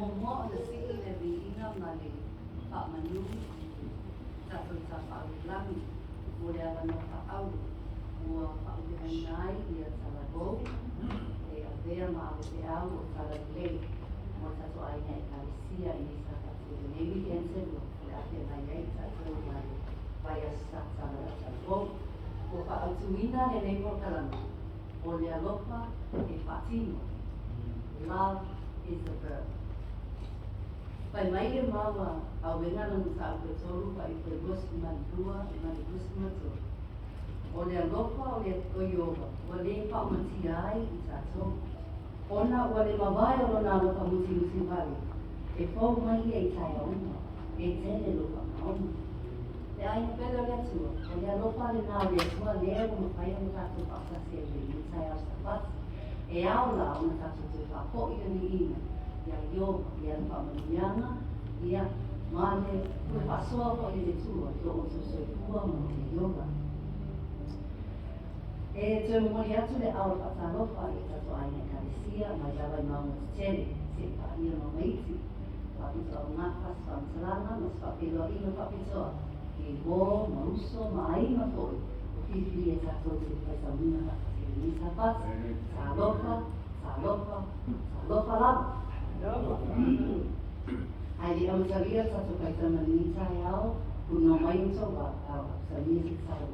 momo na sila na biinam na li pamanu sa sa paglang mula na paaw o pagdihanay iya sa lago e avea maaweaw o sa laglay mo sa so ay na ikalisiya ini sa kapatid nebi kensen mo laki na yay sa so na bayas sa lago o paagtuwina na nepro kalang o lialopa e patino. Love is the verb. Pai mai e maua au wenga lang sa apetoru pa i te gusto mantua e mani gusto matu. O le alopa o le oyoga, o le pa mati ai i tato. Ona o le mawai o na alopa muti muti wari. E fo mai e tai ona, e tele lopa maoma. Te ai na peda le atua, o le alopa le nao le atua le e mo pai o tato pa sa se i tai au sa pati. E aula o na tato te wha po i ni ina. Ia yoga, ia whamaniana, ia mane, kua whasoa po i le tua, i o so soi kua mo te yoga. E te mori atu le aula whatalofa i tato aina kalisia, mai awa i maunga te tere, se pahia no meiti. Whapito au ngakas, whamtalana, mas whapilo ina whapitoa. Ki wō, mauso, maaima fōi, o whiwhi e tato te paisa muna haka te nisa pas, sa lofa lava. Ai di amataria tato kai tama ni tai au, uno mai uto wa au, sa music side.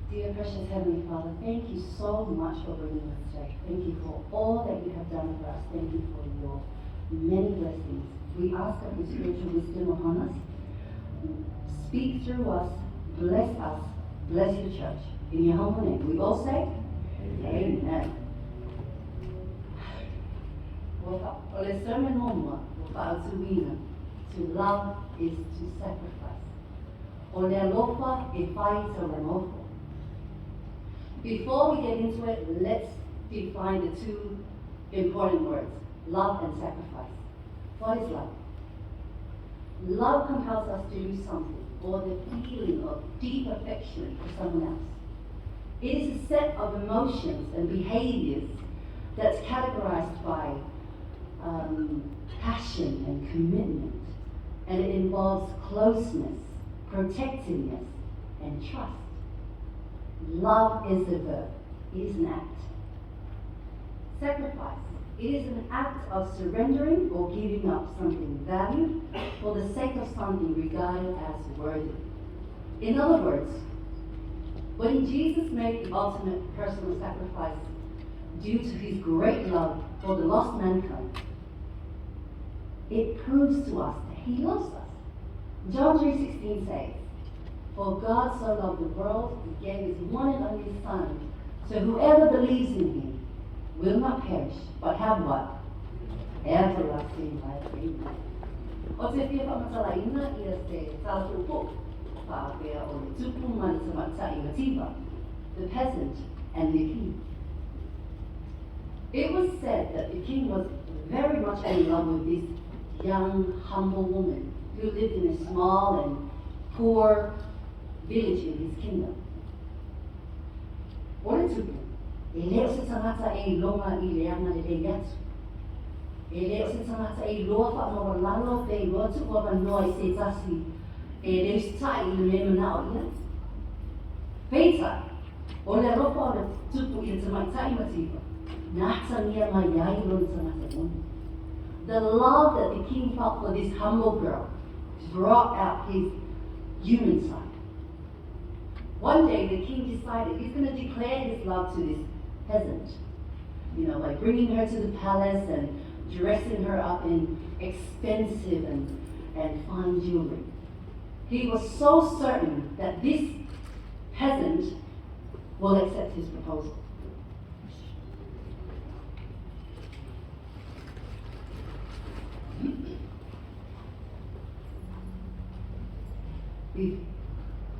Dear precious Heavenly Father, thank you so much for bringing us today. Thank you for all that you have done for us. Thank you for your many blessings. We ask of your spiritual wisdom upon us. Speak through us, bless your church. In your humble name, we all say, Amen. O le sermon homua, o whaatuina, to love is to sacrifice. O le alofa e whai te ranofo. Before we get into it, let's define the two important words, love and sacrifice. What is love? Love compels us to do something, or the feeling of deep affection for someone else. It is a set of emotions and behaviors that's categorized by passion and commitment, and it involves closeness, protectiveness, and trust. Love is a verb, it is an act. Sacrifice, it is an act of surrendering or giving up something valued for the sake of something regarded as worthy. In other words, when Jesus made the ultimate personal sacrifice due to his great love for the lost mankind, it proves to us that he loves us. John 3:16 says, "For God so loved the world, he gave his one and only Son, so whoever believes in him will not perish, but have what? Everlasting life." Amen. O te whia whamatalaina ia te talapupo, whaapea o le tupu mani tamata i Mativa, the peasant and the king. It was said that the king was very much in love with this young, humble woman who lived in a small and poor village in his kingdom. O le tupu, e leo se tangata e longa i leanga le lei atu. E leo se tangata e loa whaamawa lalo pe loa tuku wa noa i se tasi e leo se tai i le mana o ia. Peita, o le ropa o le tupu i le tamaitai Mativa, nata nia mai iai lo le tangata moni. The love that the king felt for this humble girl brought out his human side. One day the king decided he's going to declare his love to this peasant, by bringing her to the palace and dressing her up in expensive and fine jewelry. He was so certain that this peasant will accept his proposal.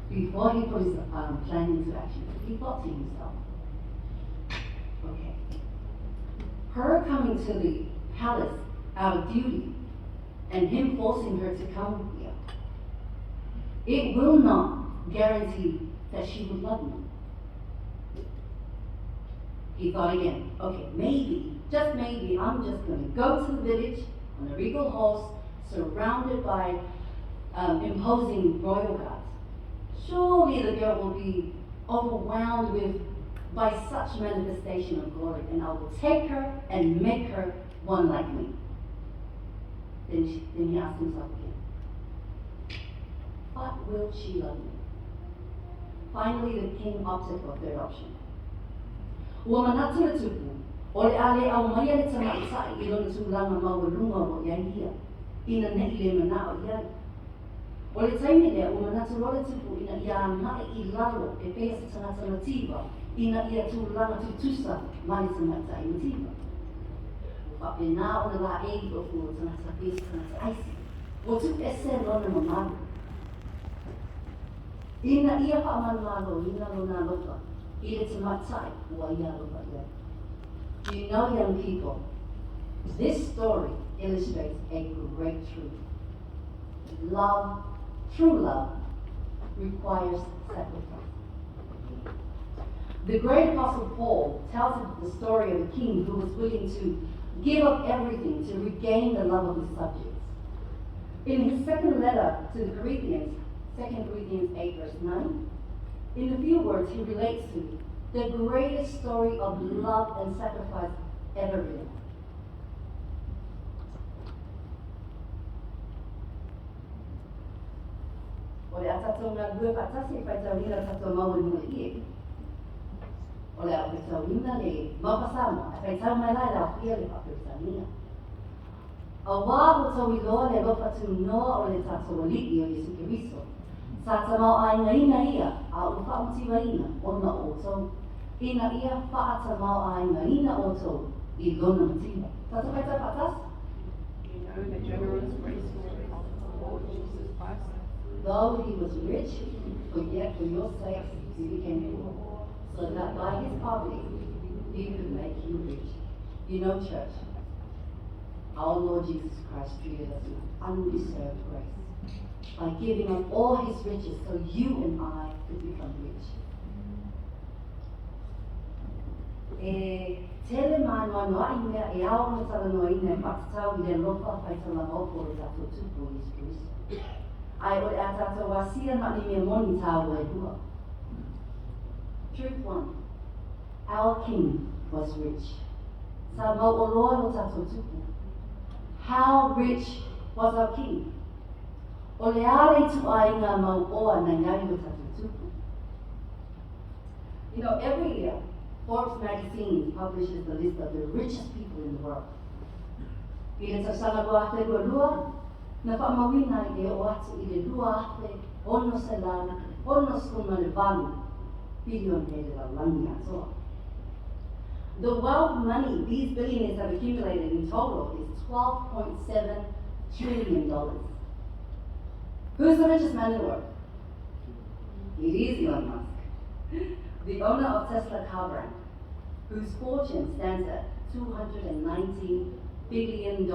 Before he put his plan into action, he thought to himself, okay, her coming to the palace out of duty and him forcing her to come here, it will not guarantee that she would love me. He thought again, okay, maybe, just maybe, I'm just going to go to the village on a regal horse, surrounded by imposing royal guards. Surely the girl will be overwhelmed by such manifestation of glory, and I will take her and make her one like me. Then he asked himself again, but will she love me? Finally, the king opted for a third option. Ua manatu le tupu, o le ale au mai le tamaʻitaʻi I lona tulaga maualunga o iai ina neʻi le manaʻo iai. O le taimi lea, ua manatu lo le tupu ina ia amaʻe I lalo e pea se tagata nativa ina ia tulaga tutusa ma le tamaʻitaʻi nativa. Whapenā o na la e o fu o tagata pea se tagata aisi. O tupu ese lona mamalu. Ina ia whaamalo ina lona lopa. I le tamaʻitaʻi ua ia lopa ia. You know, young people, this story illustrates a great truth. Love, true love, requires sacrifice. The great apostle Paul tells the story of a king who was willing to give up everything to regain the love of his subjects. In his second letter to the Corinthians, 2 Corinthians 8 verse 9, in a few words he relates to the greatest story of love and sacrifice ever written. O le atatou ngā lua patasi whaitauina tatou mauri mula ie. O le au whaitauina le maupasama, e whaitau mai lai lau whia le whapirisania. A wā o tau I loa le lopa tu noa o le tatou aliki o Yesu Keriso. Sa tamau ainga ina ia, a u whaamtiwa ina, o na o tau. Ina ia wha tamau ainga ina o tau, I lona matiwa. Tatou whaitau patas? You know the generous grace of the Lord Jesus Christ. Though he was rich, but yet for your sake he became poor, so that by his poverty he could make you rich. You know, church, our Lord Jesus Christ treated us with undeserved grace by giving up all his riches so you and I could become rich. Tele mai noa noa inga e ao no tala noa ina e whakatau I le lofa whaitala maupo o tatou tupu o Yesu Keriso. Ai o a tātou wasia mani mea moni tāua e hua. Truth one, our king was rich. Sa mau o loa no tātou tupu. How rich was our king? O le ale tu ai ngā mau oa na ngai no tātou tupu. You know, every year, Forbes magazine publishes the list of the richest people in the world. I le tausanga lua ate lua, na whaamawina I o atu I le lua ate, ono se lana, ono skuma le valu, bilion he le laulangi atoa. The wealth money these billionaires have accumulated in total is $12.7 trillion. Who's the richest man in the world? It is Elon Musk, the owner of Tesla car brand, whose fortune stands at $219 billion.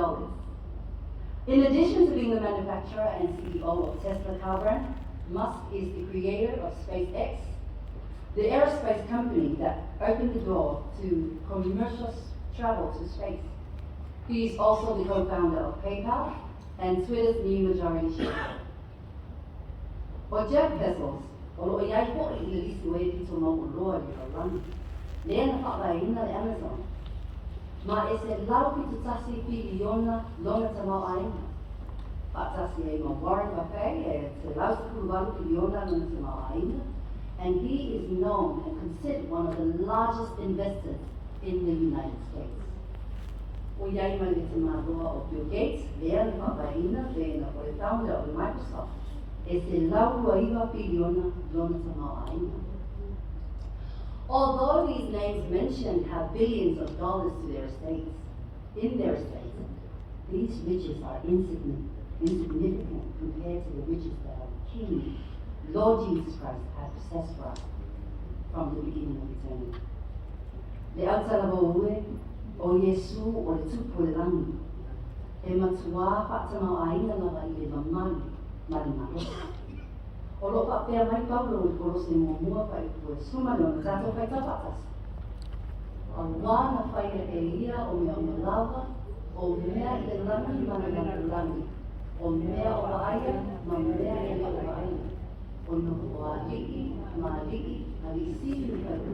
In addition to being the manufacturer and CEO of Tesla car brand, Musk is the creator of SpaceX, the aerospace company that opened the door to commercial travel to space. He is also the co-founder of PayPal and Twitter's new majority shareholder. O Jeff Bezos, o lo iai hoʻi I le lisi o e pito mau o loa le kaurani. Lea na whaakaina le Amazon. Ma e se lau pito tasi piliona lona tamau aina. Whaatasi e ma Warren Buffett e se lau se kuluwalu piliona lona tamau aina. And he is known and considered one of the largest investors in the United States. O iai mai le tamaloa o Bill Gates, lea na whaakaina le na o le founder of Microsoft. E se lau iwa piliona lona tamau aina. Although these names mentioned have billions of dollars to their estates, in their estates, these riches are insignificant compared to the riches that our King, Lord Jesus Christ, has possessed for us from the beginning of eternity. Le autalawa ue, o Yesu o le tupu le langi, e matua whaatamau aina lawa I le mamali, marimaro. O lo whapea mai Paulo o koro se mua mua whai kua suma leona tātou whai tapatas. O wana whaia e ia o mea o malawa, o mea i le lami mana na lami, o mea o aia, ma mea e le o aia, o no o a liki, ma liki, a li sili ni karu,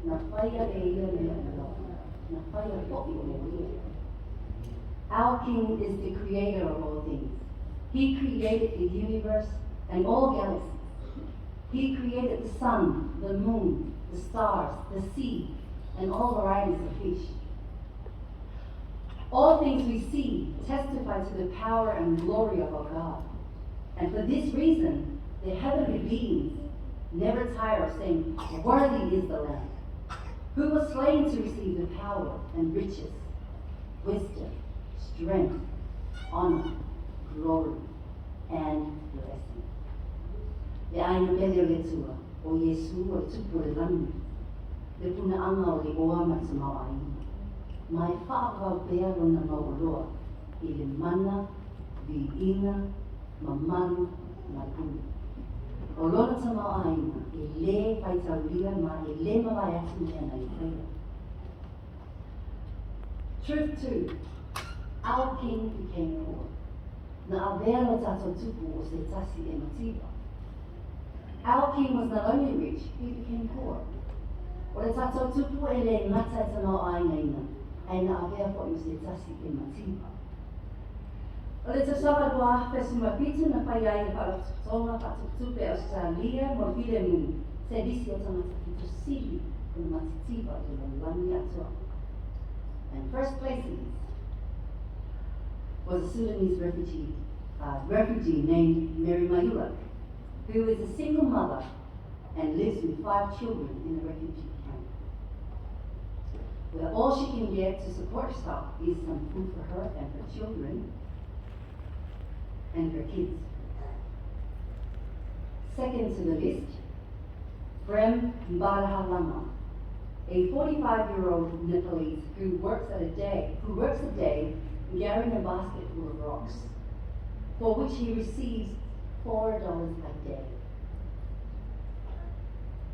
na whaia e ia mea o malawa, na whaia poki o mea ia. Our King is the creator of all things. He created the universe and all galaxies. He created the sun, the moon, the stars, the sea, and all varieties of fish. All things we see testify to the power and glory of our God. And for this reason, the heavenly beings never tire of saying, "Worthy is the Lamb, who was slain to receive the power and riches, wisdom, strength, honor, glory, and blessing." Le aina pele o le tua, o Yesu o tupu le lami, le puna anga o le oa ma te mau aina. Mai whaakau pēa lona mau loa, i le mana, vi ina, ma maru, ma pū. O lona te mau aina, i le paitauria ma i le mawai atu mea na i whaia. Truth 2. Our King became poor. Na avea no tato tupu o se tasi e matiwa. Our King was not only rich, he became poor. O le tato tupu e le mata e te mau aina ina, ai na avea po i se tasi e matiwa. O le te sawadua, pesu mapitu na whai ai e whakatonga whatutupe Australia mo Filemu, se disi o tamata ki to sili o le matitiwa o le lani atua. And first places was a Sudanese refugee named Mary Mayula, who is a single mother and lives with 5 children in a refugee camp, where all she can get to support herself is some food for her and her children and her kids. Second to the list, Prem Balahalama, a 45-year-old Nepalese who works a day carrying a basket full of rocks, for which he receives $4 a day.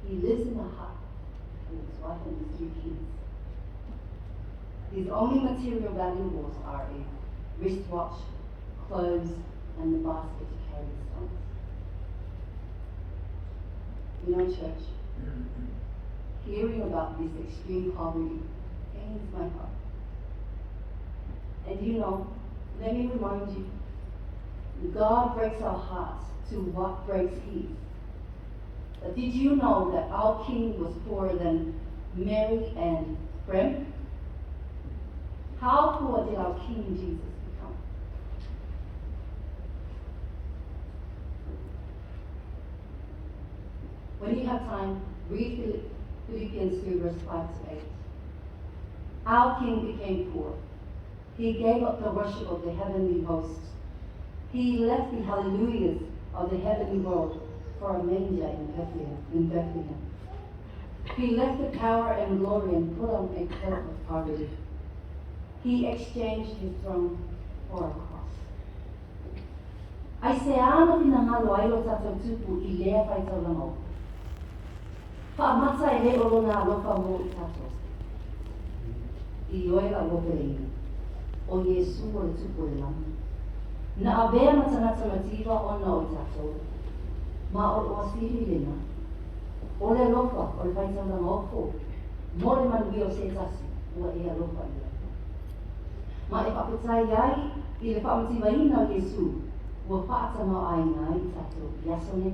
He lives in a hut with his wife and his 3 kids. His only material valuables are a wristwatch, clothes, and the basket to carry the stones. You know, church, hearing about this extreme poverty pains my heart. And you know, let me remind you, God breaks our hearts to what breaks His. But did you know that our King was poorer than Mary and Prem? How poor did our King Jesus become? When you have time, read Philippians 2, verse 5 to 8. Our King became poor. He gave up the worship of the heavenly hosts. He left the hallelujahs of the heavenly world for a manger in Bethlehem. He left the power and glory and put on a cloak of poverty. He exchanged his throne for a cross. Ai se ana pina ngalo ai lo tatou tupu I lea whaitau lamo. Whaamata e le olo nā loka mo I tatou. I oe a wopereina. O Yesu o le tupu le lama. Na avea matanata matiwa ona o tatou. Ma o asiri lena. O le loka o le whaitau lama o ko. Mo le manui o se tasi. Ua ea loka I le. Ma e whakutai ai I le whaamatiwa ina o Yesu. Ua whaatama ai ngā I tatou yasone.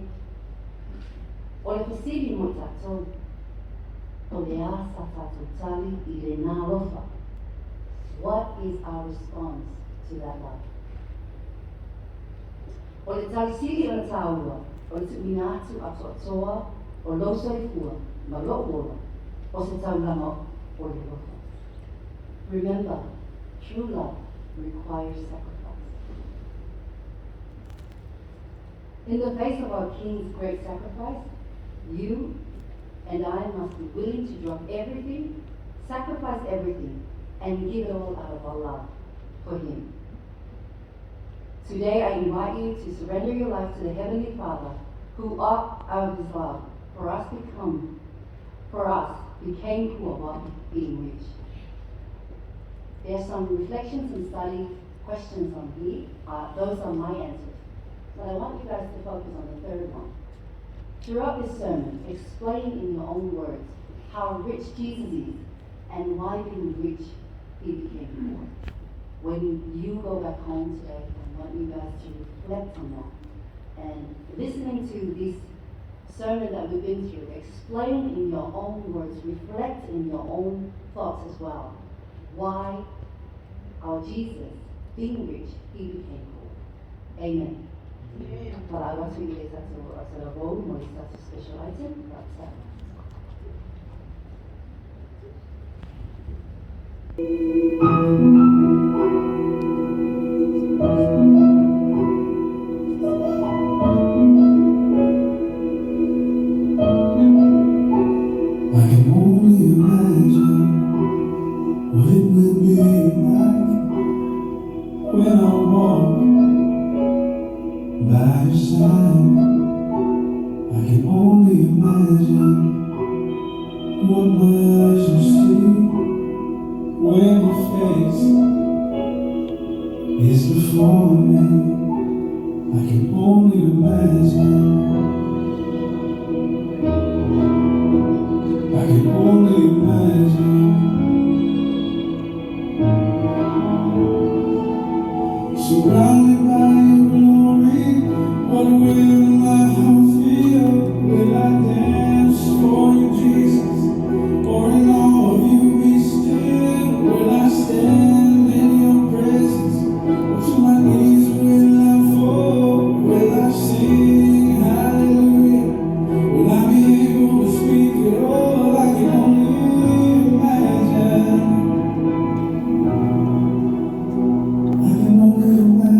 O le pasiri mo tatou. O le asa tatou tali I le nā lofa. What is our response to that love? O le talisiri o le tāua, o le tuina atu atoa, o loso I fua, ma lo ora, o se taulama o le lofa. Remember, true love requires sacrifice. In the face of our King's great sacrifice, you and I must be willing to drop everything, sacrifice everything, and give it all out of our love for Him. Today I invite you to surrender your life to the Heavenly Father, who out of His love for us become for us became poor while being rich. There are some reflections and study questions on here. Those are my answers. But I want you guys to focus on the third one. Throughout this sermon, explain in your own words how rich Jesus is and why being rich he became poor. When you go back home today, I want you guys to reflect on that. And listening to this sermon that we've been through, explain in your own words, reflect in your own thoughts as well, why our Jesus, being rich, he became poor. Amen. Voilà, voici il est à la rôle, moi il s'est specializing, that's that. I can only imagine what it will be like when I walk by your side. I can only imagine what my eyes will see when your face is before me. I can only imagine. I can only imagine. Surrounded by your glory, what will my heart feel? Will I dance for you, Jesus? Or in all of you be still? Will I stand in your presence? Or to my knees will I fall? Will I sing hallelujah? Will I be able to speak at all? I can only imagine. I can only imagine.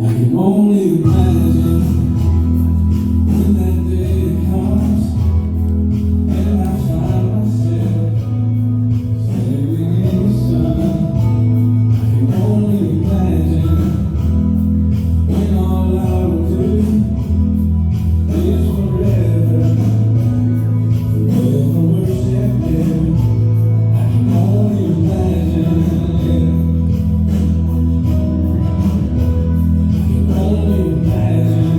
I can only imagine when that day comes and I find myself standing in the sun. I can only imagine when all I will do is forever worship you. I can only imagine. I can only imagine.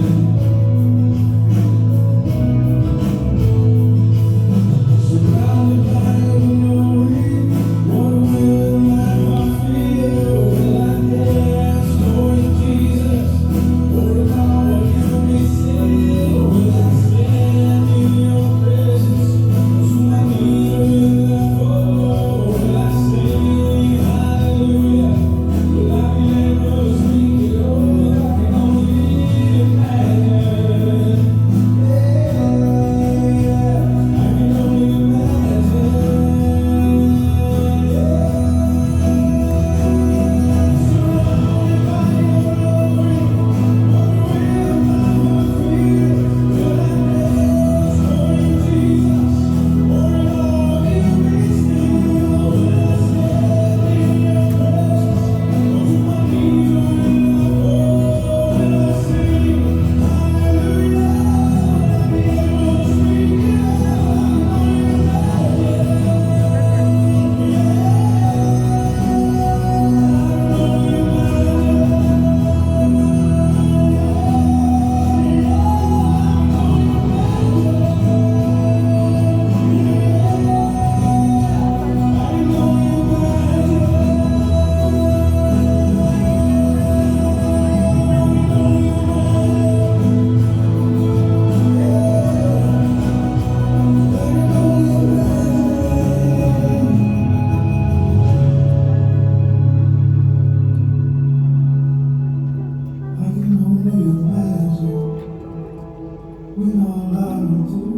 Surrounded by your glory, what will my heart feel? Will I dance for you, Jesus? Or in all of you be still? Will I stand in your presence? To my knees will I fall? Will I sing hallelujah? Will I be able to speak at all? I can only imagine. I can only imagine. I can only imagine when all I will do